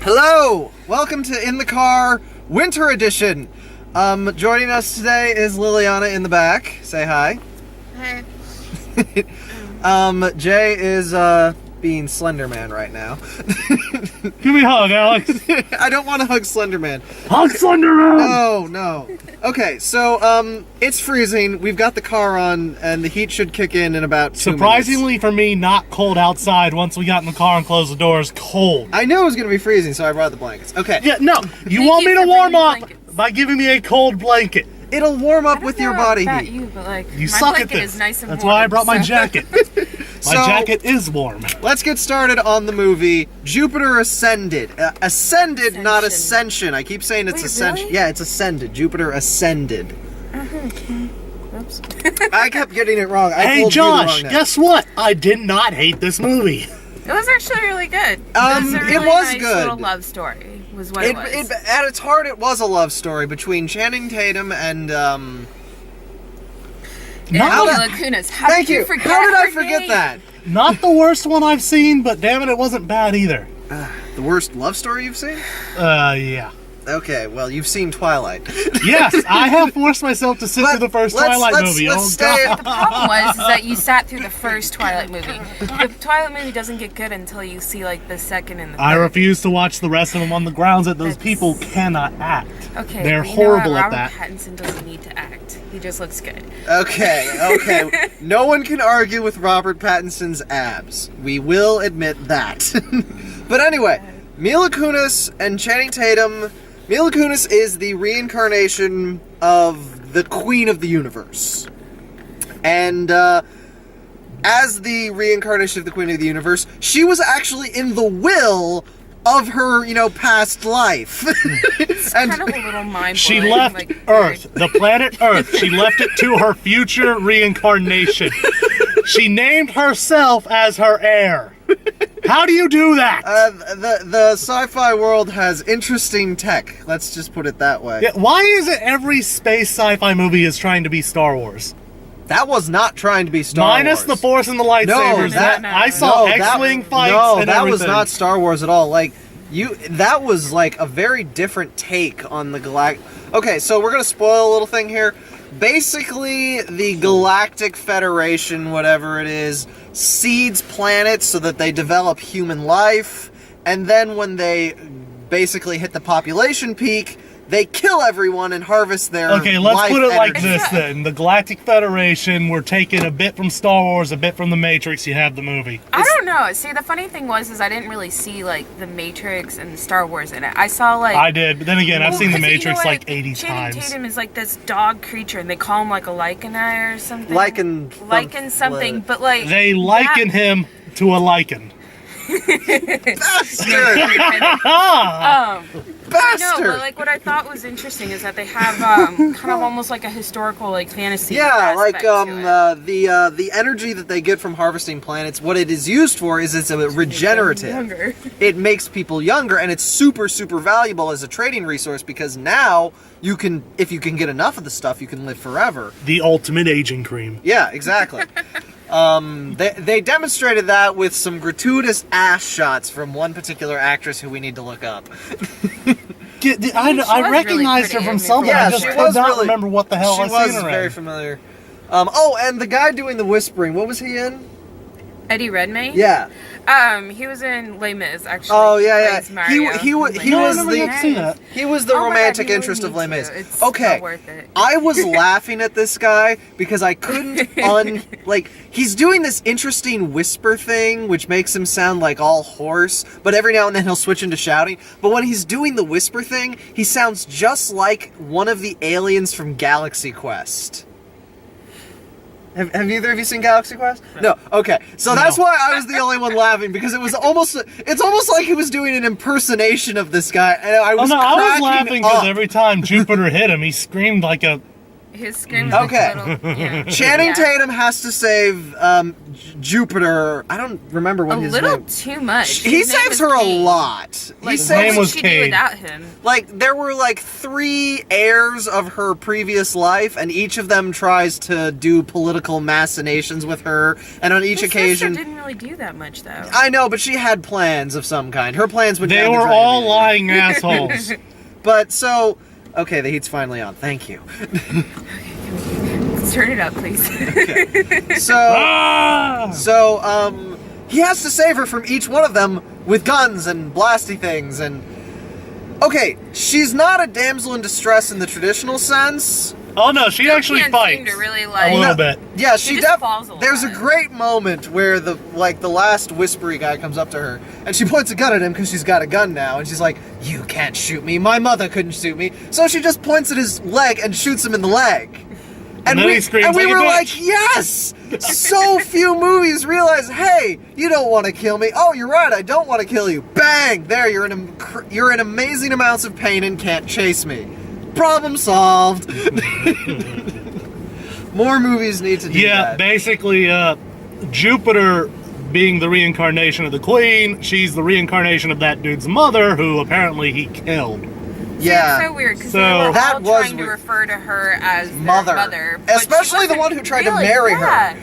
Hello! Welcome to In the Car Winter Edition. Joining us today is Liliana in the back. Say hi. Hi. Jay is being Slender Man right now. Give me a hug, Alex. I don't want to hug Slender Man. Hug Slender Man! No. Okay, so it's freezing. We've got the car on, and the heat should kick in about 2 minutes. Surprisingly for me, not cold outside once we got in the car and closed the doors. Cold. I knew it was going to be freezing, so I brought the blankets. Okay. Yeah, no. You Thank want you me to for warm bringing up blankets. by giving me a cold blanket. It'll warm I up don't with your know body about heat. you, but like You my suck at blanket this. is nice and That's warm. why I brought my so- jacket. My So- jacket is warm. Let's get started on the movie Jupiter Ascended. Ascended, not Ascension. Ascension. I keep saying it's Wait, Ascension. really? Yeah, it's Ascended. Jupiter Ascended. Oops. I kept getting it wrong. I Hey, told Josh, you the wrong guess what? I did not hate this movie. It was actually really good. It was a it really was nice good. little love story. Was what it was. At its heart, it was a love story between Channing Tatum and And Not- Mila Kunis. How Thank did you you. forget How did I her forget name? that? Not the worst one I've seen, but damn it wasn't bad either. The worst love story you've seen? Yeah. Okay, well, you've seen Twilight. Yes, I have forced myself to sit through the first Twilight movie. Let's Oh, stay. God. The problem was is that you sat through the first Twilight movie. The Twilight movie doesn't get good until you see like the second and the third. I refuse to watch the rest of them on the grounds that those That's- people cannot act. Okay, They're but you know what? horrible at that. Robert Pattinson doesn't need to act. He just looks good. Okay. No one can argue with Robert Pattinson's abs. We will admit that. But anyway, Mila Kunis and Channing Tatum. Mila Kunis is the reincarnation of the Queen of the Universe. And as the reincarnation of the Queen of the Universe, she was actually in the will of her, past life. Kind of a little mind-blowing. She left like, Earth, the planet Earth. She left it to her future reincarnation. She named herself as her heir. How do you do that? The sci-fi world has interesting tech. Let's just put it that way. Yeah, why is it every space sci-fi movie is trying to be Star Wars? That was not trying to be Star Minus Wars. the Force and the lightsabers. that- I saw No, X-Wing fights No, and that everything. was not Star Wars at all. That was like a very different take on the Okay, so we're gonna spoil a little thing here. Basically, the Galactic Federation, whatever it is, seeds planets so that they develop human life, and then when they basically hit the population peak, they kill everyone and harvest their Okay, let's life put it like energy. this then. The Galactic Federation, we're taking a bit from Star Wars, a bit from The Matrix, you have the movie. I don't know. See, the funny thing is I didn't really see like the Matrix and Star Wars in it. I saw like I did, but then again, I've Well, seen The 'cause you know Matrix what? like 80 Channing times. Tatum is like this dog creature, and they call him like a licani or something. Lichen something, but like They liken him to a lichen. Bastard! No, Bastard! but like what I thought was interesting is that they have kind of almost like a historical like fantasy. Yeah, like aspect to it. the energy that they get from harvesting planets, what it is used for is it's a regenerative. Younger. It makes people younger, and it's super, super valuable as a trading resource because now you can, if you can get enough of the stuff, you can live forever. The ultimate aging cream. Yeah, exactly. They demonstrated that with some gratuitous ass shots from one particular actress who we need to look up. I was recognized really her from pretty. something. Yeah, I just she could was not really- remember what the hell She I was seen her very in. familiar. And the guy doing the whispering, what was he in? Eddie Redmayne. Yeah. He was in Les Mis actually. Oh yeah, Plays yeah. Mario. He was No, I never the got to see that. he was the Oh my God, romantic you really interest of need Les to. Mis. It's Okay, so worth it. I was laughing at this guy because I couldn't he's doing this interesting whisper thing which makes him sound like all hoarse, but every now and then he'll switch into shouting. But when he's doing the whisper thing, he sounds just like one of the aliens from Galaxy Quest. Have either of you seen Galaxy Quest? No. Okay. So that's why I was the only one laughing because it's almost like he was doing an impersonation of this guy, and I was I was cracking laughing because up. every time Jupiter hit him, he screamed like a His scream is Okay. a little... Yeah. Channing Yeah. Tatum has to save Jupiter. I don't remember what A his little name. too much. He His name saves is her a Kate. lot. Like, He His what name saves would was she Cade. do without him? like there were like 3 heirs of her previous life, and each of them tries to do political machinations with her. And on each His occasion, sister didn't really do that much, though. I know, but she had plans of some kind. Her plans would. They were all lying assholes. But so, okay, the heat's finally on. Thank you. Turn it up, please. So, Ah! he has to save her from each one of them with guns and blasty things and. Okay, she's not a damsel in distress in the traditional sense. Oh no, she actually can't fights. seem to really, a like- little No, bit. Yeah, She she just falls a lot. There's a great moment where the last whispery guy comes up to her and she points a gun at him because she's got a gun now and she's like, "You can't shoot me. My mother couldn't shoot me." So she just points at his leg and shoots him in the leg. And then he screams and we like a were bitch. like, yes! So few movies realize, hey, you don't want to kill me. Oh, you're right, I don't want to kill you. Bang! There, you're in amazing amounts of pain and can't chase me. Problem solved. More movies need to do Yeah, that. basically, Jupiter being the reincarnation of the queen, she's the reincarnation of that dude's mother, who apparently he killed. Yeah. It's so weird because So- they were That all was trying to weird. refer to her as their Mother. mother, but she Especially the wasn't one who tried to really, marry her. yeah.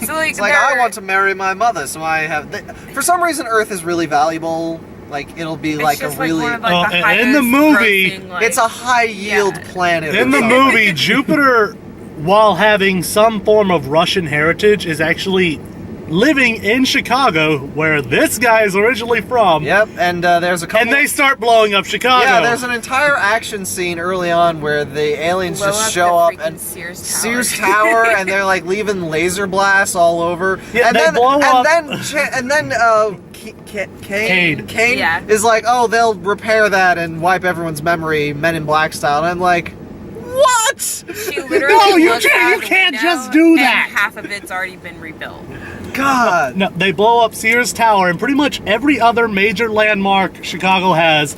So like, It's like, I want to marry my mother, so I have... For some reason, Earth is really valuable. Like, it'll be like a really... one of, like, Oh, the and in the highest movie, grossing, like, it's a high-yield yeah. planet. In or the something. movie, Jupiter, while having some form of Russian heritage, is actually living in Chicago, where this guy is originally from. Yep, and there's a couple... And they start blowing up Chicago. Yeah, there's an entire action scene early on where the aliens blow just up show the up freaking and Sears Tower. Tower, and they're like leaving laser blasts all over. Yeah, and they then, blow up- and then Cade. Kane Yeah. is like, oh, they'll repair that and wipe everyone's memory, Men in Black style. And I'm like, what? She literally No, you looks can't- out you the can't window, just do and that. half of it's already been rebuilt. God. No, they blow up Sears Tower and pretty much every other major landmark Chicago has,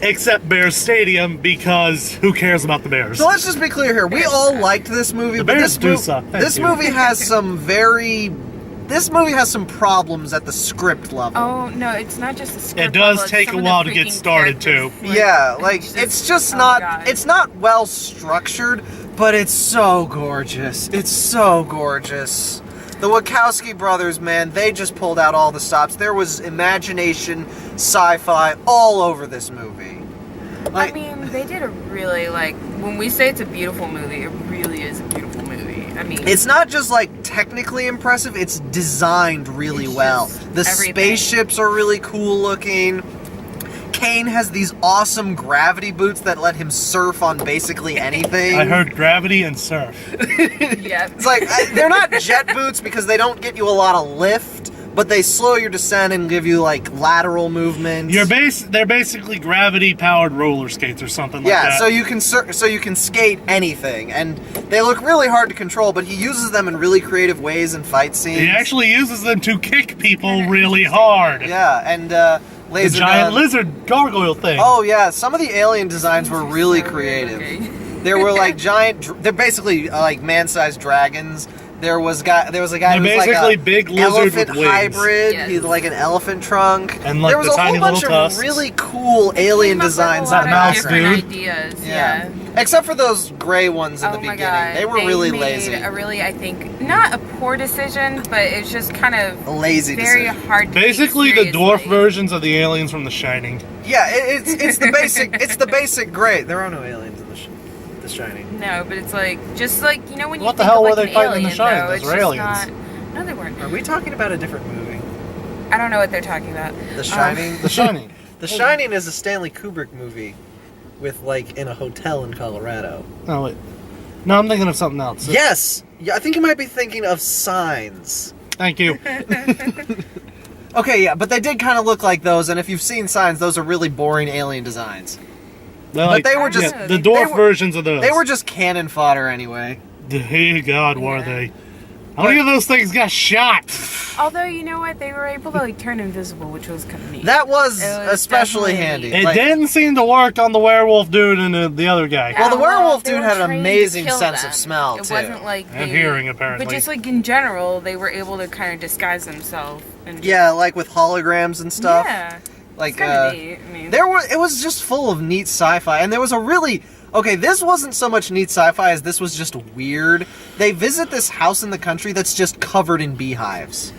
except Bears Stadium, because who cares about the Bears? So let's just be clear here. We all liked this movie, The but Bears this, do suck. Thank this you. movie has some very... This movie has some problems at the script level. Oh no, it's not just the script. It does level, it's take some a of the while to get freaking started, too. characters. Yeah, like it's just oh, not God. it's not well structured, but it's so gorgeous. It's so gorgeous. The Wachowski brothers, man, they just pulled out all the stops. There was imagination, sci-fi all over this movie. Like, I mean, they did a really, like, when we say it's a beautiful movie, it really is a beautiful movie. I mean, it's not just like technically impressive, it's designed really It's well. just The everything. spaceships are really cool looking. Kane has these awesome gravity boots that let him surf on basically anything. I heard gravity and surf. yeah. It's like, they're not jet boots because they don't get you a lot of lift, but they slow your descent and give you, like, lateral movements. They're basically gravity-powered roller skates or something like Yeah, that. so you can skate anything, and they look really hard to control, but he uses them in really creative ways in fight scenes. He actually uses them to kick people really hard. Yeah, and, The laser giant gun. lizard gargoyle thing. Oh, yeah, some of the alien designs were really creative. There were, like, they're basically, like, man-sized dragons. There was a guy They're who was like basically a big lizard elephant with wings. hybrid. Yes. He had like an elephant trunk. And, like, there was the a whole tiny bunch little of tusks. really cool alien designs. That That mouse different dude. ideas. Yeah. Yeah. Except for those gray ones in the Oh my beginning. God. They were really made lazy. A really, I think, not a poor decision, but it's just kind of A lazy very decision. hard. To Basically, take the dwarf seriously. versions of the aliens from The Shining. Yeah, it's the basic gray. There are no aliens in the Shining. No, but it's like just like you know when you What the think hell of were like they an fighting in The alien, Shining? though, Those it's were just aliens. Not, no, they weren't. Are we talking about a different movie? I don't know what they're talking about. The Shining. The Shining. The Shining is a Stanley Kubrick movie, with like in a hotel in Colorado. Oh, wait. No, I'm thinking of something else. Yes, yeah, I think you might be thinking of Signs. Thank you. Okay, yeah, but they did kind of look like those, and if you've seen Signs, those are really boring alien designs. But they were just- the dwarf they were- versions of those. They were just cannon fodder anyway. Hey God, were Yeah. they? How many of those things got shot? Although, you know what? They were able to, like, turn invisible, which was kind of neat. That was, It was especially definitely- handy. It Like, didn't seem to work on the werewolf dude and the other guy. Well, the werewolf they dude were had an trained to amazing kill sense them. of smell, It too. wasn't like And they- hearing, apparently. But just like in general, they were able to kind of disguise themselves. And Yeah, like with holograms and stuff. Yeah. Like, It's kind of neat. I mean, it was just full of neat sci-fi, and there was a really okay. This wasn't so much neat sci-fi as this was just weird. They visit this house in the country that's just covered in beehives.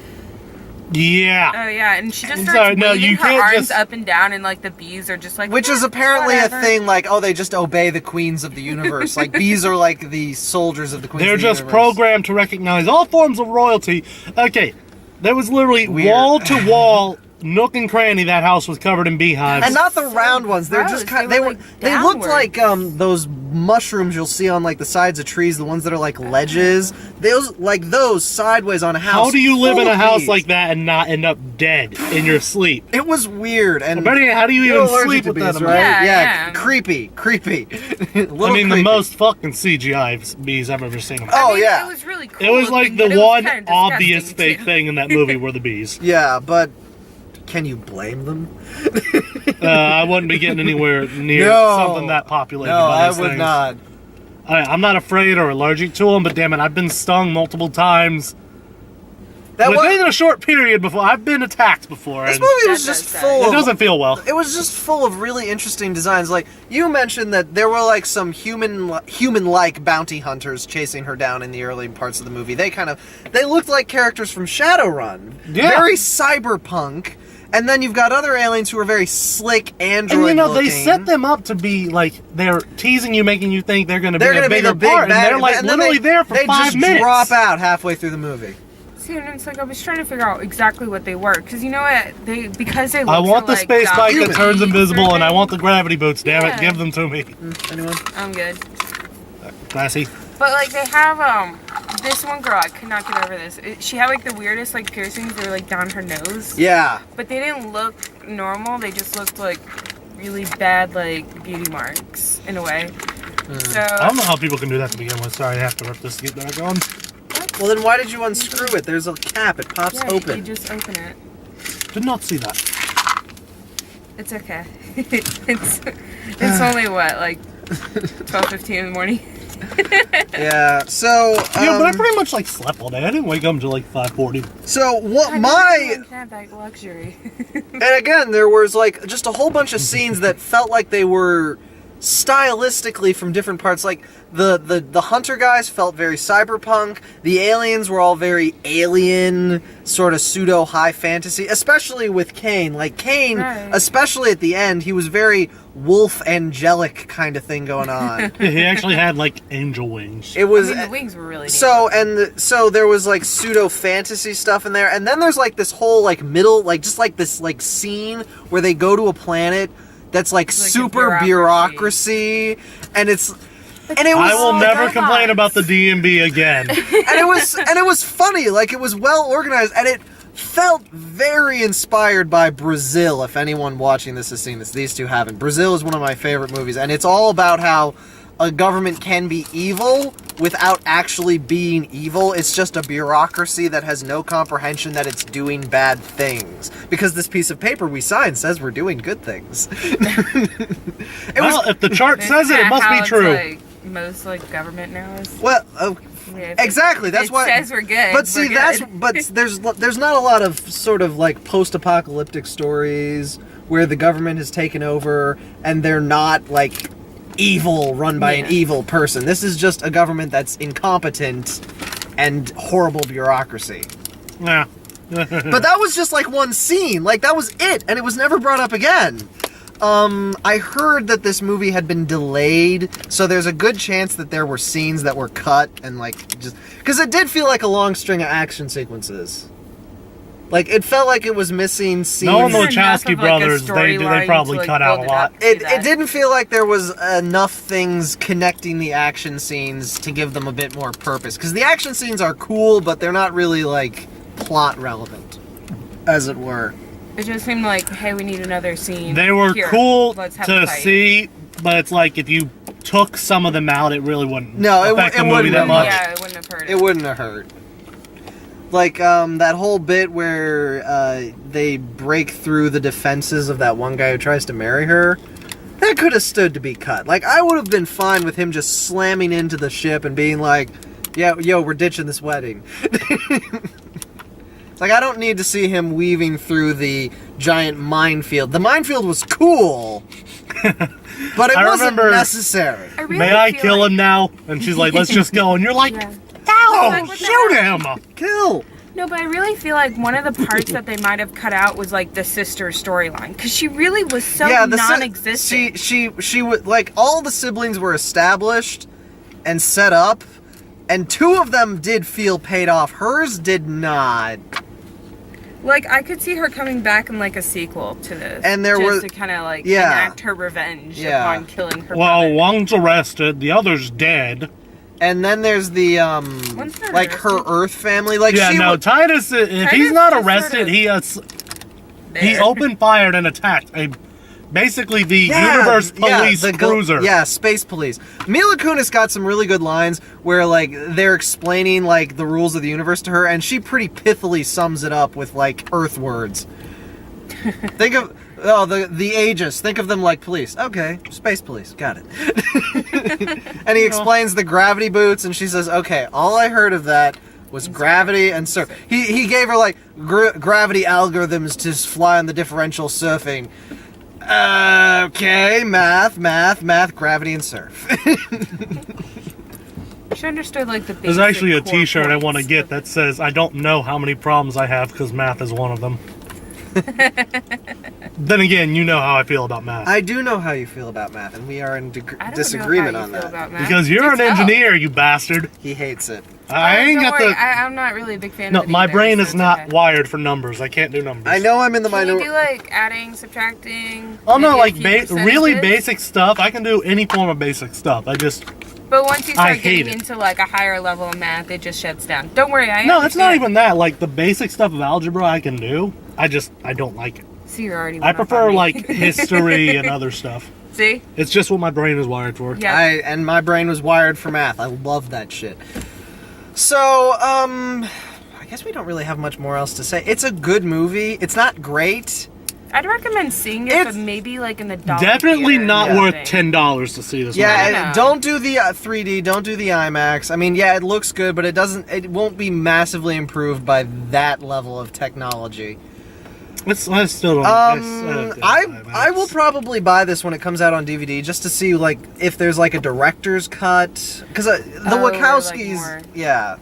Yeah. oh yeah, and she just I'm starts sorry, no, waving you her can't arms just- up and down, and like the bees are just like. Which is "Yeah, apparently whatever." a thing. Like, oh, they just obey the queens of the universe. Like bees are like the soldiers of the queens. They're of the just universe. programmed to recognize all forms of royalty. Okay, there was literally Weird. wall to wall, nook and cranny. That house was covered in beehives. And not the round ones. They're just gross. kind. They They were, were. like, They looked downwards. like those mushrooms you'll see on like the sides of trees. The ones that are like ledges. Those sideways on a house. How do you live full in a of house bees. like that and not end up dead in your sleep? It was weird and. Better, how do you You're even allergic sleep to with bees, that right? amount? Yeah. Creepy. I Little mean, the creepy. most fucking CGI bees I've ever seen. Oh, I mean, yeah. It was really cool. It was like looking, the but it was one kinda obvious disgusting, fake too. thing in that movie were the bees. Yeah, but can you blame them? I wouldn't be getting anywhere near No. something that populated No, by I those would things. not. I'm not afraid or allergic to them, but damn it, I've been stung multiple times That within was, a short period before. I've been attacked before. this And movie was That just does full it of. doesn't feel well. It was just full of really interesting designs. Like you mentioned that there were like some human-like bounty hunters chasing her down in the early parts of the movie. They looked like characters from Shadowrun. Yeah. Very cyberpunk. And then you've got other aliens who are very slick android And you know, looking. they set them up to be like, they're teasing you, making you think they're going to be They're a going to be bigger the big part, bad, and they're like and then literally there for they 5 just minutes. drop out halfway through the movie. See, and it's like I was trying to figure out exactly what they were, because you know what, because they. I look want so, the like, space bike that zombie turns invisible, and I driven. want the gravity boots. Damn it, Yeah. give them to me. Anyone? I'm good. Classy. But like they have this one girl, I could not get over this. She had like the weirdest like piercings. They were like down her nose. Yeah. But they didn't look normal. They just looked like really bad like beauty marks in a way. So I don't know how people can do that to begin with. Sorry, I have to rip this to get back on. Well, then why did you unscrew it? There's a cap. It pops yeah, open. you just open it. Did not see that. It's okay. it's only what, like 12:15 in the morning. Yeah. So. Yeah, but I pretty much like slept all day. I didn't wake up until like 5:40. So what I my never had that luxury. and again there was like just a whole bunch of scenes that felt like they were stylistically from different parts. Like the hunter guys felt very cyberpunk. The aliens were all very alien, sort of pseudo high fantasy, especially with Kane. Like Kane, Right. especially at the end, he was very wolf angelic kind of thing going on. Yeah, he actually had like angel wings. It I was mean, the wings were really neat. so there was like pseudo fantasy stuff in there, and then there's like this whole like middle like just like this like scene where they go to a planet that's like Like a super bureaucracy, and it was I will so never dark. complain about the DMB again. and it was funny, like it was well organized, and it felt very inspired by Brazil. If anyone watching this has seen this, these two haven't. Brazil is one of my favorite movies, and it's all about how a government can be evil without actually being evil. It's just a bureaucracy that has no comprehension that it's doing bad things. Because this piece of paper we signed says we're doing good things. Well, if the chart says it, it must be true. Like, most like government now is. Well, Yeah, exactly. That's it why. says we're good. But see, we're that's good. but there's not a lot of sort of like post-apocalyptic stories where the government has taken over and they're not like evil, run by an Yeah. evil person. This is just a government that's incompetent and horrible bureaucracy. Yeah. But that was just like one scene. Like that was it, and it was never brought up again. I heard that this movie had been delayed, so there's a good chance that there were scenes that were cut and like just because it did feel like a long string of action sequences. Like it felt like it was missing scenes. Knowing the Enough Wachowski of, like, a brothers, they storyline probably to, like, cut out build a it lot. up to It that. didn't feel like there was enough things connecting the action scenes to give them a bit more purpose. Because the action scenes are cool, but they're not really like plot relevant, as it were. It just seemed like, hey, we need another scene. They were Here, cool let's have a to fight. see, but it's like if you took some of them out, it really wouldn't No, it affect the wouldn't movie that have. much. Yeah, it wouldn't have hurt. It wouldn't have hurt. Like, that whole bit where they break through the defenses of that one guy who tries to marry her, that could have stood to be cut. Like, I would have been fine with him just slamming into the ship and being like, yeah, yo, we're ditching this wedding. It's like, I don't need to see him weaving through the giant minefield. The minefield was cool, but it wasn't necessary. May I kill him now? And she's like, let's just go. And you're like, no, shoot him! Kill! No, but I really feel like one of the parts that they might have cut out was like the sister storyline, because she really was so non-existent. She would, like, all the siblings were established and set up, and two of them did feel paid off. Hers did not. Like, I could see her coming back in like a sequel to this, and there just were to kind of like enact her revenge upon killing her. Well, brother. one's arrested, the other's dead. And then there's the like her Earth family. Like Titus. If he's not arrested, he opened fired and attacked basically the universe police cruiser. Space police. Mila Kunis got some really good lines where like they're explaining like the rules of the universe to her, and she pretty pithily sums it up with like Earth words. Think of the Aegis. Think of them like police. Okay, space police. Got it. And he explains the gravity boots, and she says, "Okay, all I heard of that was gravity and surf." He gave her like gravity algorithms to fly on the differential surfing. Okay, math, gravity and surf. She understood like the basic. There's actually a T-shirt I want to get that says, "I don't know how many problems I have because math is one of them." Then again, you know how I feel about math. I do know how you feel about math, and we are in disagreement on that. Because you're an engineer, you bastard. He hates it. I'm not really a big fan of it. My brain is not wired for numbers. I can't do numbers. I know I'm in the minority. Can you do like adding, subtracting? Oh no, like really basic stuff. I can do any form of basic stuff. But once you start getting into like a higher level of math, it just shuts down. Don't worry, No, it's not even that. Like the basic stuff of algebra I can do. I don't like it. So you're already. I prefer like history and other stuff. See? It's just what my brain is wired for. Yeah. And my brain was wired for math. I love that shit. So, I guess we don't really have much more else to say. It's a good movie. It's not great. I'd recommend seeing it, but maybe like in the dollar. Definitely theater not worth $10 to see this movie. Yeah, don't do the 3D, don't do the IMAX. I mean, yeah, it looks good, but it won't be massively improved by that level of technology. I still don't. I will probably buy this when it comes out on DVD just to see like if there's like a director's cut, because the Wachowskis, yeah.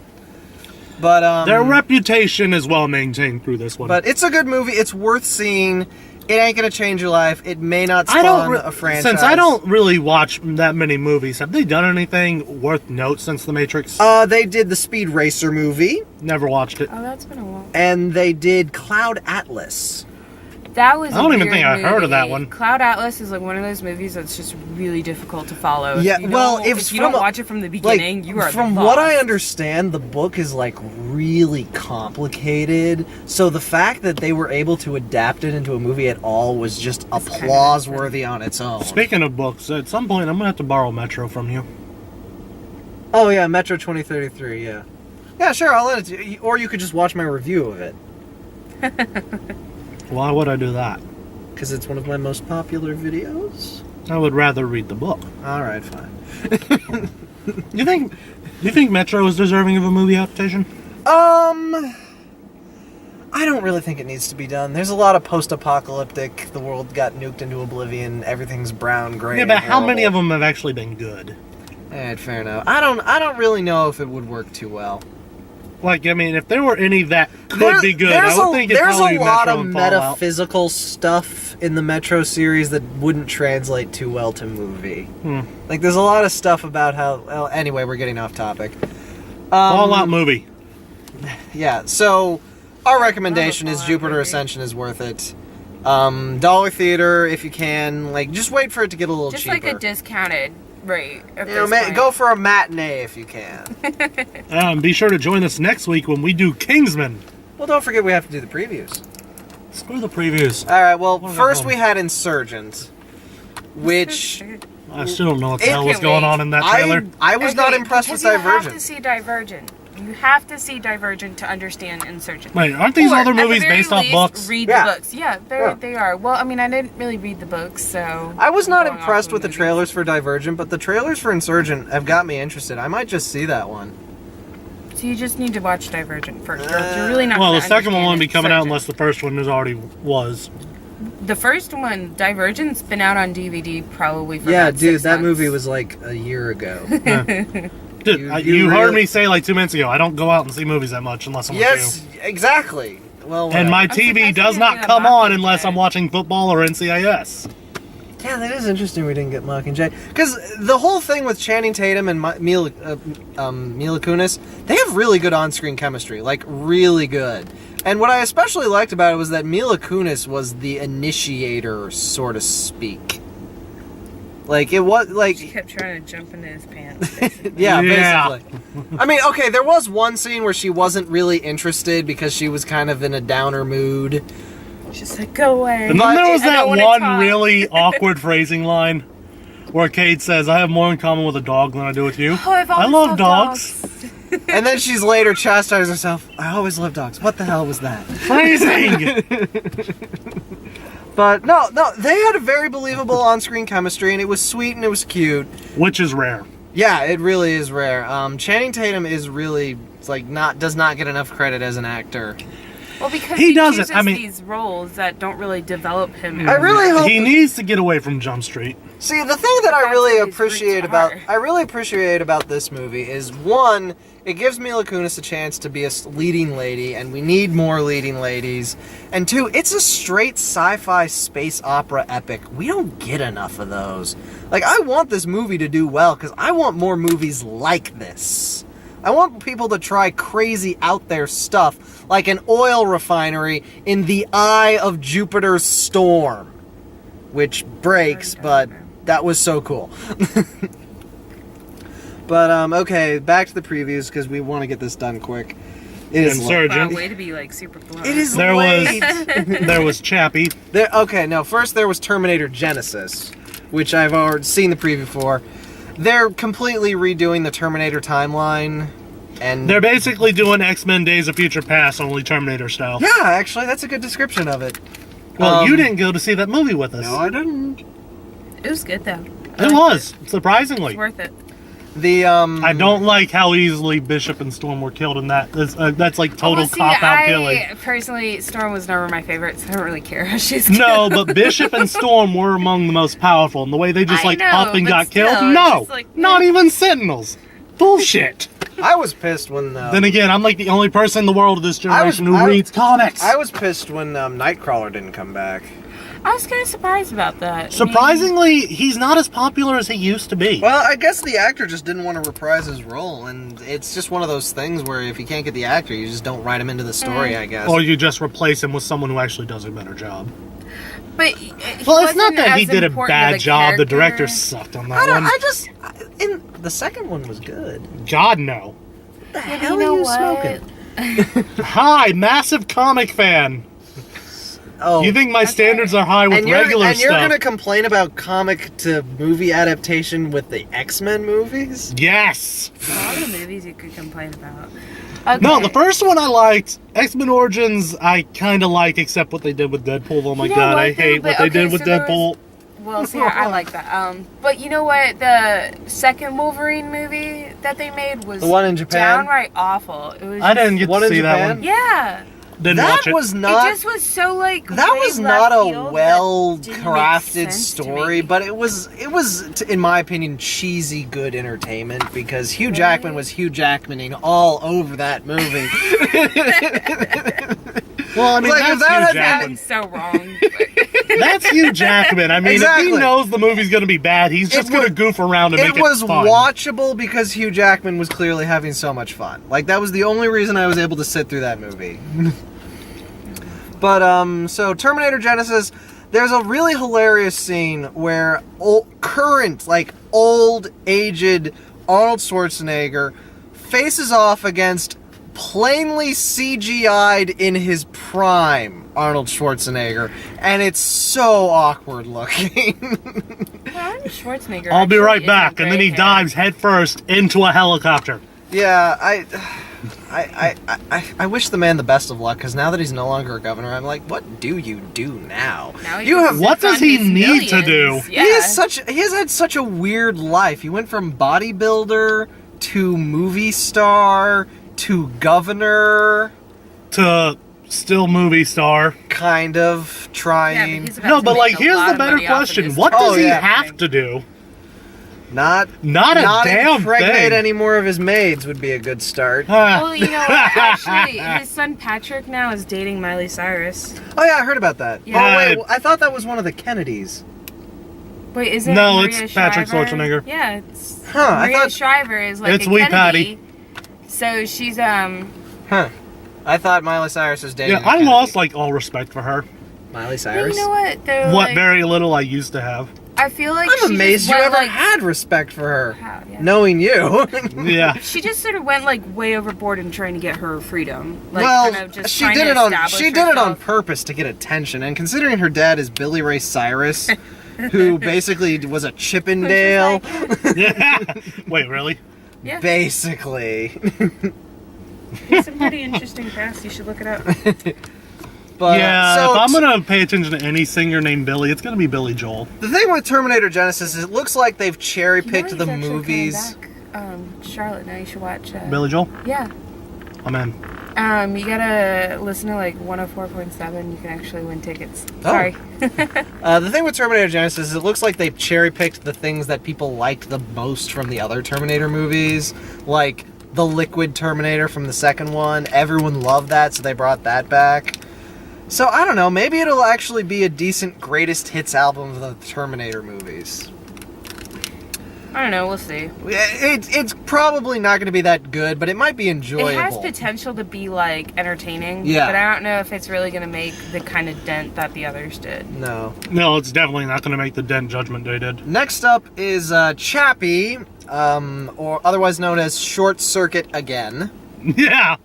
But their reputation is well maintained through this one. But it's a good movie. It's worth seeing. It ain't gonna change your life. It may not spawn a franchise. Since I don't really watch that many movies, have they done anything worth note since The Matrix? They did the Speed Racer movie. Never watched it. Oh, that's been a while. And they did Cloud Atlas. That was. I don't even think I heard of that one. Cloud Atlas is like one of those movies that's just really difficult to follow. Yeah, if you don't watch it from the beginning, you are from lost. what I understand, the book is like really complicated. So the fact that they were able to adapt it into a movie at all was just applause-worthy on its own. Speaking of books, at some point I'm gonna have to borrow Metro from you. Oh yeah, Metro 2033. Yeah, yeah, sure. I'll let it to you, or you could just watch my review of it. Why would I do that? Because it's one of my most popular videos. I would rather read the book. All right, fine. You think Metro is deserving of a movie adaptation? I don't really think it needs to be done. There's a lot of post-apocalyptic. The world got nuked into oblivion. Everything's brown, gray. Yeah, but how many of them have actually been good? Fair enough. I don't really know if it would work too well. Like, I mean, if there were any that could be good, I would think it's probably There's a lot Metro of and Fallout. metaphysical stuff in the Metro series that wouldn't translate too well to movie. Like, there's a lot of stuff about how... Well, anyway, we're getting off topic. Fallout movie. Yeah, so our recommendation is Jupiter Ascension is worth it. Dollar theater, if you can. Like, just wait for it to get a little cheaper. Just like a discounted rate. Go for a matinee if you can. Be sure to join us next week when we do Kingsman. Well, don't forget we have to do the previews. Screw the previews. All right, well, first we had Insurgent, which... I still don't know what the hell was going on in that trailer. I was not impressed with You have Divergent. to see Divergent. You have to see Divergent to understand Insurgent. Wait, aren't these Or, other at the movies very based off least, books? Read Yeah. the books. Yeah, they are. Well, I mean, I didn't really read the books, so... I was not I'm going impressed off with the movies. trailers for Divergent, but the trailers for Insurgent have got me interested. I might just see that one. So you just need to watch Divergent first. Or you're really not Well, the gonna second one won't be understand coming out Insurgent. unless the first one already was. The first one, Divergent's been out on DVD probably for Yeah, about dude, 6 that months. movie was like a year ago. Dude, You you heard really- me say like 2 minutes ago, I don't go out and see movies that much unless I'm Yes, exactly. Well, with you. And my surprised TV you does didn't not get a come on Mockingjay. unless I'm watching football or NCIS. yeah, that is interesting. We didn't get Mockingjay because the whole thing with Channing Tatum and Mila Kunis, they have really good on-screen chemistry, like really good. And what I especially liked about it was that Mila Kunis was the initiator, so to speak. Like it was like She kept trying to jump into his pants. basically. yeah, Yeah. basically. I mean, okay, there was one scene where she wasn't really interested because she was kind of in a downer mood. She's like, go away. And then there was I don't that wanna one talk. really awkward phrasing line where Kate says, I have more in common with a dog than I do with you. Oh, I've I always love loved dogs. And then she's later chastised herself. I always loved dogs. What the hell was that? Phrasing! But no, they had a very believable on-screen chemistry, and it was sweet and it was cute. Which is rare. Yeah, it really is rare. Channing Tatum is really does not get enough credit as an actor. Well, because He he doesn't, chooses I mean- these roles that don't really develop him. I really hope. He needs to get away from Jump Street. See, the thing that I That's really what his appreciate roots about are. this movie is one, it gives Mila Kunis a chance to be a leading lady, and we need more leading ladies. And two, it's a straight sci-fi space opera epic. We don't get enough of those. Like, I want this movie to do well because I want more movies like this. I want people to try crazy out there stuff, like an oil refinery in the eye of Jupiter's storm, which breaks, but that was so cool. But okay, back to the previews because we want to get this done quick. It is Insurgent. Wow, way to be like super blunt. It is There late. There was Chappie. First there was Terminator Genesis, which I've already seen the preview for. They're completely redoing the Terminator timeline, and They're basically doing X-Men Days of Future Past, only Terminator style. yeah, actually, that's a good description of it. Well, you didn't go to see that movie with us. No, I didn't. It was good though. It was, surprisingly. It's worth it. The I don't like how easily Bishop and Storm were killed in that. That's like total Well, see, cop-out killing. Personally, Storm was never my favorite, so I don't really care how she's No, killed. but Bishop and Storm were among the most powerful, and the way they just I like know, up and but got still, killed. it's No, just like, not eh. even Sentinels. Bullshit. I was pissed when Then again, I'm like the only person in the world of this generation who I- reads comics. I was pissed when Nightcrawler didn't come back. I was kind of surprised about that. I mean, Surprisingly, he's not as popular as he used to be. Well, I guess the actor just didn't want to reprise his role, and it's just one of those things where if you can't get the actor, you just don't write him into the story, I guess. Or you just replace him with someone who actually does a better job. but Well, it's not that he did a bad job. The director character. sucked on I that one. in the second one was good. God, no. What the You hell know are you what? smoking? Hi, massive comic fan. Oh, You think my standards are high with and you're regular and you're stuff? gonna complain about comic to movie adaptation with the X-Men movies? Yes. A lot of the movies you could complain about. Okay. No, the first one I liked. X-Men Origins I kind of like, except what they did with Deadpool. Oh my You know god, what, I hate though? what But, they did okay, with so there Deadpool. Well, see, I like that. But you know what? The second Wolverine movie that they made was The one in Japan? downright awful. It was I didn't get One to in see that Japan? one. Yeah. Didn't That watch it. was It not. just was so like That way was left not a field that well didn't make crafted sense to story, me. but it was in my opinion cheesy good entertainment because Hugh Jackman was Hugh Jackmaning all over that movie. Well, I mean, Like, that's if that Hugh had Jackman. That's so wrong. That's Hugh Jackman. I mean, if Exactly. he knows the movie's going to be bad, he's just It going to was- goof around and It make it was fun. watchable because Hugh Jackman was clearly having so much fun. Like that was the only reason I was able to sit through that movie. But so Terminator Genesis, there's a really hilarious scene where current, like old, aged Arnold Schwarzenegger faces off against plainly CGI'd in his prime Arnold Schwarzenegger, and it's so awkward looking. Arnold Schwarzenegger. I'll be actually right is back. a And then he gray hair. dives headfirst into a helicopter. Yeah, I wish the man the best of luck, because now that he's no longer a governor, I'm like, what do you do now? Now You have What does he need to do? Yeah. he has had such a weird life. He went from bodybuilder to movie star to governor, To still movie star. kind of trying. No, but like, here's the better question. What does he have to do? Not a damn impregnate thing. any more of his maids would be a good start. Well, you know what? Actually, his son Patrick now is dating Miley Cyrus. Oh yeah, I heard about that. Yeah. Oh wait, I thought that was one of the Kennedys. Wait, is it No, Maria it's Patrick Shriver? Schwarzenegger. Yeah, it's Huh, Maria Shriver is like It's a Wee Kennedy. Patty. So she's Huh. I thought Miley Cyrus was dating. Yeah, I lost like all respect for her. Miley But Cyrus. you know what? They're What like, very little I used to have. I feel like I'm she amazed just you went, ever like, had respect for her, How, yeah. knowing you. Yeah. She just sort of went like way overboard in trying to get her freedom. Like, Well, kind of just she trying did to it on establish she did it on herself. purpose to get attention, and considering her dad is Billy Ray Cyrus, who basically was a Chippendale, Yeah. Wait, really? Yeah, basically. it's some pretty interesting past. You should look it up. But Yeah, so if I'm gonna pay attention to any singer named Billy, it's gonna be Billy Joel. the thing with Terminator Genesis is it looks like they've cherry You know picked he's the actually movies. coming back, Charlotte, now you should watch. Billy Joel? Yeah. I'm in. You gotta listen to like 104.7. You can actually win tickets. Oh. Sorry. The thing with Terminator Genesis is it looks like they've cherry picked the things that people liked the most from the other Terminator movies, like the liquid Terminator from the second one. Everyone loved that, so they brought that back. So I don't know, maybe it'll actually be a decent greatest hits album of the Terminator movies. I don't know. We'll see. It's probably not going to be that good, but it might be enjoyable. It has potential to be like entertaining. Yeah. But I don't know if it's really gonna make the kind of dent that the others did. No. No, it's definitely not gonna make the dent Judgment Day did. Next up is Chappie, or otherwise known as Short Circuit again. Yeah.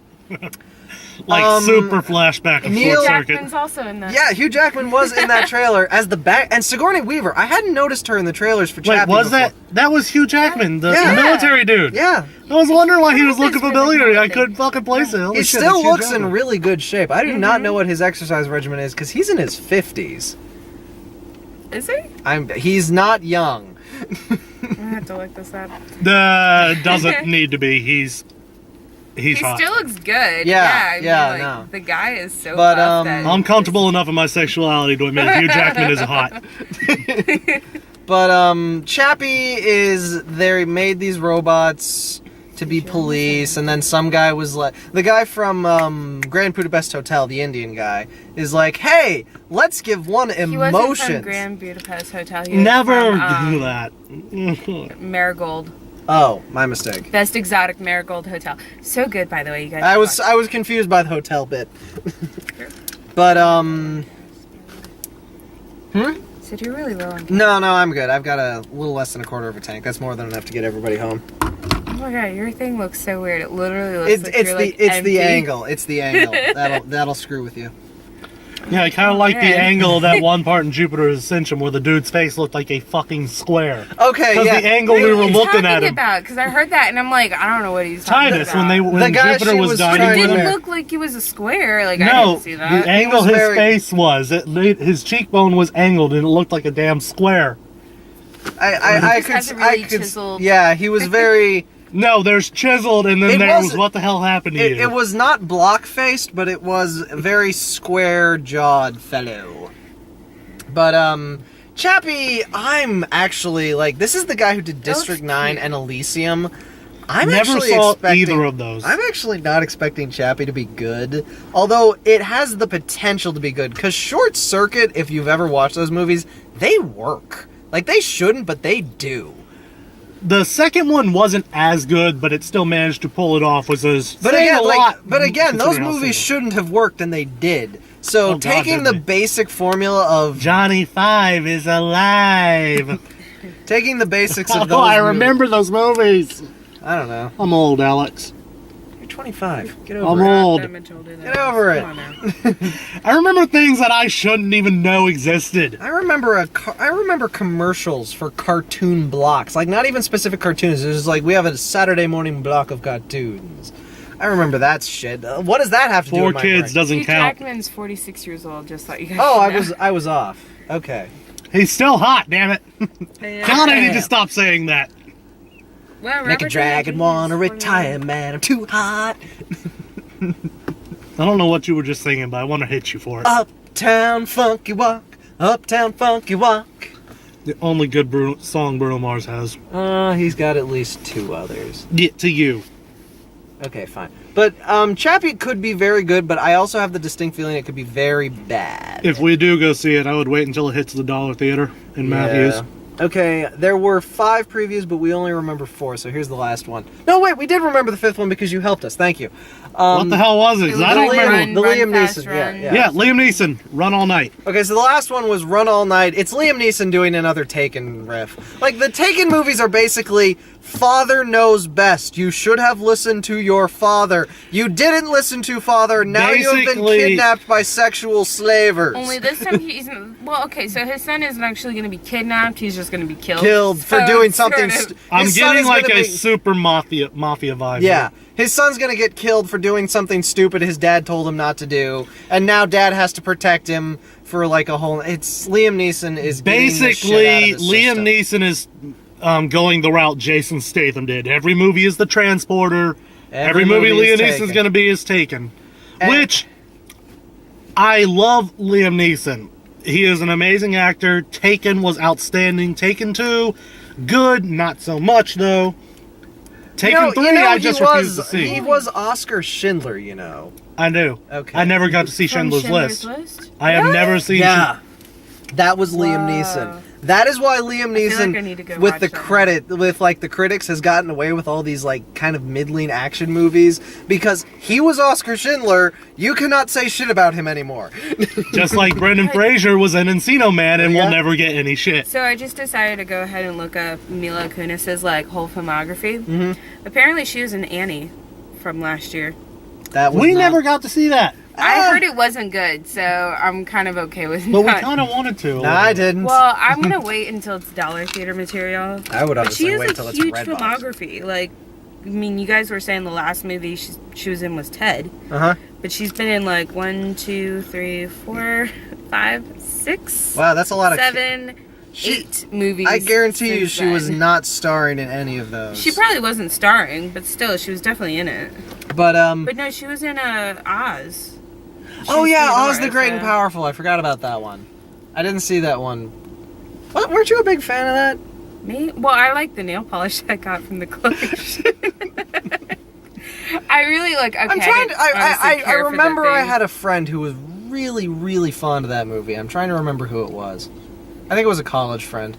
Like super flashback of Neil Short Circuit. Jackman's also in that. Yeah, Hugh Jackman was in that trailer as the back, and Sigourney Weaver. I hadn't noticed her in the trailers for Wait, Chappie was before. that was Hugh Jackman, the Yeah. military dude? Yeah, I was wondering why he was That looking is really familiar. I nothing. couldn't fucking place it. Holy he shit, still it's Hugh looks in Jackman. really good shape. I do not know what his exercise regimen is because he's in his 50s. Is he? He's not young. I have to look this up. Doesn't need to be. He's He hot. still looks good. Yeah, I mean, yeah, like, no. the guy is so. But, buff that I'm comfortable enough in my sexuality to admit Hugh Jackman is hot. But Chappie is there. He made these robots to be police, and then some guy was like, the guy from Grand Budapest Hotel, the Indian guy, is like, "Hey, let's give one He wasn't from emotions." Grand Budapest Hotel. He was Never from, do that. Marigold, Oh, my mistake. Best Exotic Marigold Hotel. So good, by the way, you guys. I should was confused by the hotel bit. But watch. So you're really low on. no, I'm good. I've got a little less than a quarter of a tank. That's more than enough to get everybody home. Oh my god, your thing looks so weird. It literally looks like It's you're the like it's empty. the angle. It's the angle. That'll screw with you. Yeah, I kind of like the man. angle of that one part in Jupiter's Ascension where the dude's face looked like a fucking square. Okay, Because yeah. the angle What we are were you looking talking at him. about? Because I heard that and I'm like, I don't know what he's talking Titus, about. when The guy Jupiter she was was dying. trying It to- didn't look like he was a square. Like I No, didn't see the that. angle was his very- face was, his cheekbone was angled and it looked like a damn square. I Just could has a I really could chiseled- yeah. He was very. No, there's chiseled and then It there was wasn't- what the hell happened to you. It was not block faced, but it was a very square jawed fellow. But Chappie, I'm actually like, this is the guy who did That looks District 9 cute. and Elysium. I'm Never actually saw expecting, either of those. I'm actually not expecting Chappie to be good, although it has the potential to be good. Because Short Circuit, if you've ever watched those movies, they work. Like, they shouldn't, but they do. The second one wasn't as good, but it still managed to pull it off. Was a But saying again, a like, lot. but again, those considering how movies simple. shouldn't have worked, and they did. So Oh, God, taking did the they? basic formula of Johnny Five is alive. taking the basics of those. Oh, I movies- remember those movies. I don't know. I'm old, Alex. You're 25. Get I'm over it. old. Get over it. Come on now. I remember things that I shouldn't even know existed. I remember commercials for cartoon blocks, like not even specific cartoons. It was like we have a Saturday morning block of cartoons. I remember that shit. What does that have to do with 4 my kids brain? doesn't Hugh count. Jackman's 46 years old, just thought you guys Oh, should know. I was off. Okay. He's still hot, damn it. Yeah. God, I need to stop saying that. Well, Make a Robert dragon Downey wanna Jr. is retire, man. I'm too hot. I don't know what you were just singing, but I want to hit you for it. Uptown funky walk. Uptown funky walk. The only good song Bruno Mars has. He's got at least 2 others. Get to you. Okay, fine. But Chappie could be very good, but I also have the distinct feeling it could be very bad. If we do go see it, I would wait until it hits the Dollar Theater in Matthews. Okay, there were 5 previews, but we only remember 4, so here's the last one. No, wait, we did remember the 5th one because you helped us. Thank you. What the hell was it? 'Cause It was I don't like remember. the Run Liam Fast, Neeson, Run. Yeah, Liam Neeson, Run All Night. Okay, so the last one was Run All Night. It's Liam Neeson doing another Taken riff. Like, the Taken movies are basically, father knows best. You should have listened to your father. You didn't listen to father. Now you have been Basically- kidnapped by sexual slavers. Only this time he's well. Okay, so his son isn't actually going to be kidnapped. He's just going to be killed. Killed for So doing it's something. sort of- I'm his son getting is like gonna a be- super mafia vibe. Yeah. His son's gonna get killed for doing something stupid his dad told him not to do, and now dad has to protect him for like a whole. It's Liam Neeson is getting the shit out Basically, of the Liam system. Neeson is going the route Jason Statham did. Every movie is the transporter. Every movie Liam Neeson's Taken. going to be is Taken. And- Which, I love Liam Neeson. He is an amazing actor. Taken was outstanding. Taken 2, good. Not so much, though. Taken 3, I just refuse to see. He was Oscar Schindler, you know. I knew. Okay. I never got to see From Schindler's List. I have never seen That was Liam Wow. Neeson. That is why Liam I feel like I Neeson, need to go with watch the that credit, with like the critics, has gotten away with all these like kind of middling action movies because he was Oscar Schindler. You cannot say shit about him anymore. Just like Brendan Fraser was an Encino Man and Yeah. will never get any shit. So I just decided to go ahead and look up Mila Kunis's like whole filmography. Mm-hmm. Apparently, she was an Annie from last year. That was We not- never got to see that. I heard it wasn't good, so I'm kind of okay with But we not. kind of wanted to. No, I didn't. Well, I'm gonna wait until it's Dollar Theater material. I would But she obviously has wait a till it's huge Redbox. filmography. Like, I mean, you guys were saying the last movie she was in was Ted, Uh-huh. but she's been in like 1, 2, 3, 4, 5, 6, Wow, that's a lot of... 7, She- 8 movies. I guarantee you since she was then. not starring in any of those. She probably wasn't starring, but still, she was definitely in it. But, But no, she was in Oz. oh She's yeah, Theodora, Oz the Great and so- Powerful. I forgot about that one. I didn't see that one. What? Weren't you a big fan of that? Me? Well, I like the nail polish I got from the collection. I really like. Okay, I'm trying to. honestly I care for the remember I thing. had a friend who was really, really fond of that movie. I'm trying to remember who it was. I think it was a college friend.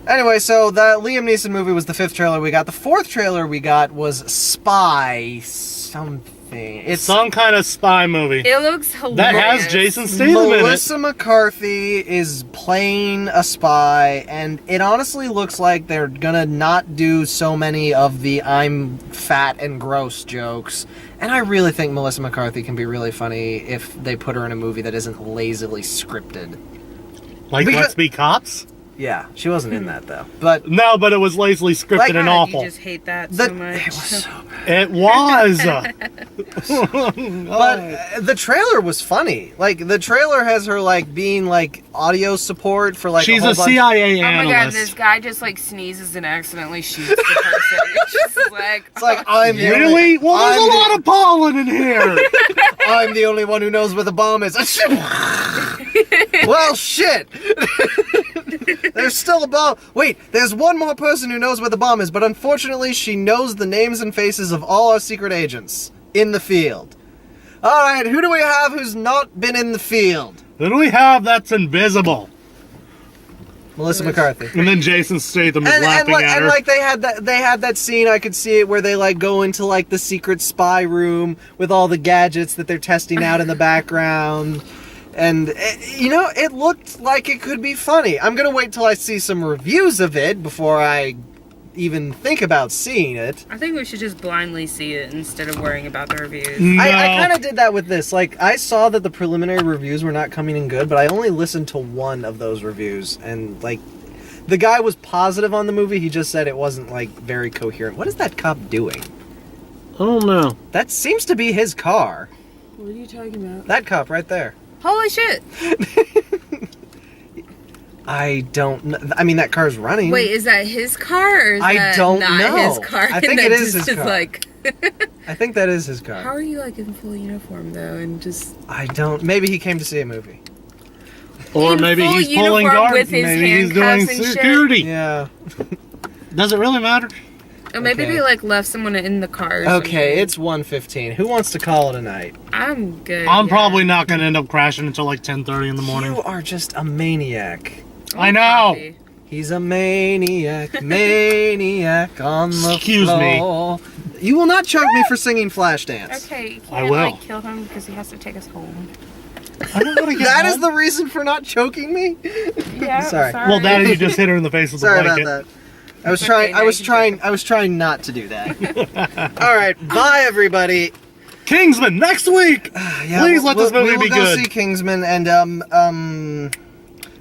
Anyway, so the Liam Neeson movie was the 5th trailer we got. The 4th trailer we got was Spy something. It's Some kind of spy movie. It looks hilarious. That has Jason Statham in it. Melissa McCarthy is playing a spy, and it honestly looks like they're gonna not do so many of the I'm fat and gross jokes. And I really think Melissa McCarthy can be really funny if they put her in a movie that isn't lazily scripted. Like Because- Let's Be Cops? Yeah, she wasn't in that though. But No, but it was lazily scripted Like, and God, awful. You just hate that the, so much. it was so bad. It was. But the trailer was funny. Like the trailer has her like being like audio support for like She's a, a whole bunch. CIA Oh my god, analyst. this guy just like sneezes and accidentally shoots the person. It's just like, It's like I'm the Really? only, Well, there's I'm a lot of pollen in here. I'm the only one who knows where the bomb is. Well, shit. There's still a bomb. Wait, there's one more person who knows where the bomb is, but unfortunately she knows the names and faces of all our secret agents in the field. Alright, who do we have who's not been in the field? Who do we have that's invisible? Melissa McCarthy. And then Jason Statham is laughing at her. like they had that scene, I could see it, where they like go into like the secret spy room with all the gadgets that they're testing out in the background. And, you know, it looked like it could be funny. I'm going to wait till I see some reviews of it before I even think about seeing it. I think we should just blindly see it instead of worrying about the reviews. No. I kind of did that with this. Like, I saw that the preliminary reviews were not coming in good, but I only listened to one of those reviews. And, like, the guy was positive on the movie. He just said it wasn't, like, very coherent. What is that cop doing? I don't know. That seems to be his car. What are you talking about? That cop right there. Holy shit! I don't know. I mean, that car's running. Wait, is that his car or is I that don't not know. his car? I think And it that is just his car. Like... I think that is his car. How are you like in full uniform though and just... I don't. Maybe he came to see a movie. Or In maybe full he's pulling uniform guard. with his Maybe he's doing handcuffs and shit? security. Yeah. Does it really matter? Or maybe Okay. they like left someone in the car. Or Okay, something. it's 1:15. Who wants to call it a night? I'm good. I'm yeah. probably not going to end up crashing until like 10:30 in the morning. You are just a maniac. I know. Coffee. He's a maniac, maniac on the Excuse me. floor. You will not choke me for singing Flashdance. Okay, you can't I will. like kill him because he has to take us home. I don't want to get That is home. the reason for not choking me? Yeah, Sorry. Well, that you just hit her in the face with the Sorry about blanket. that. I was Okay, trying now I was trying not to do that. All right, bye everybody. Kingsman next week. Yeah, Please let this movie we will be go good. see Kingsman, and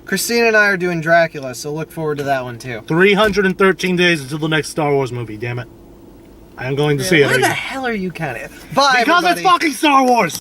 Christina and I are doing Dracula, so look forward to that one too. 313 days until the next Star Wars movie. Damn it! I am going to see it. Why the hell are you counting? Bye, Because everybody. it's fucking Star Wars.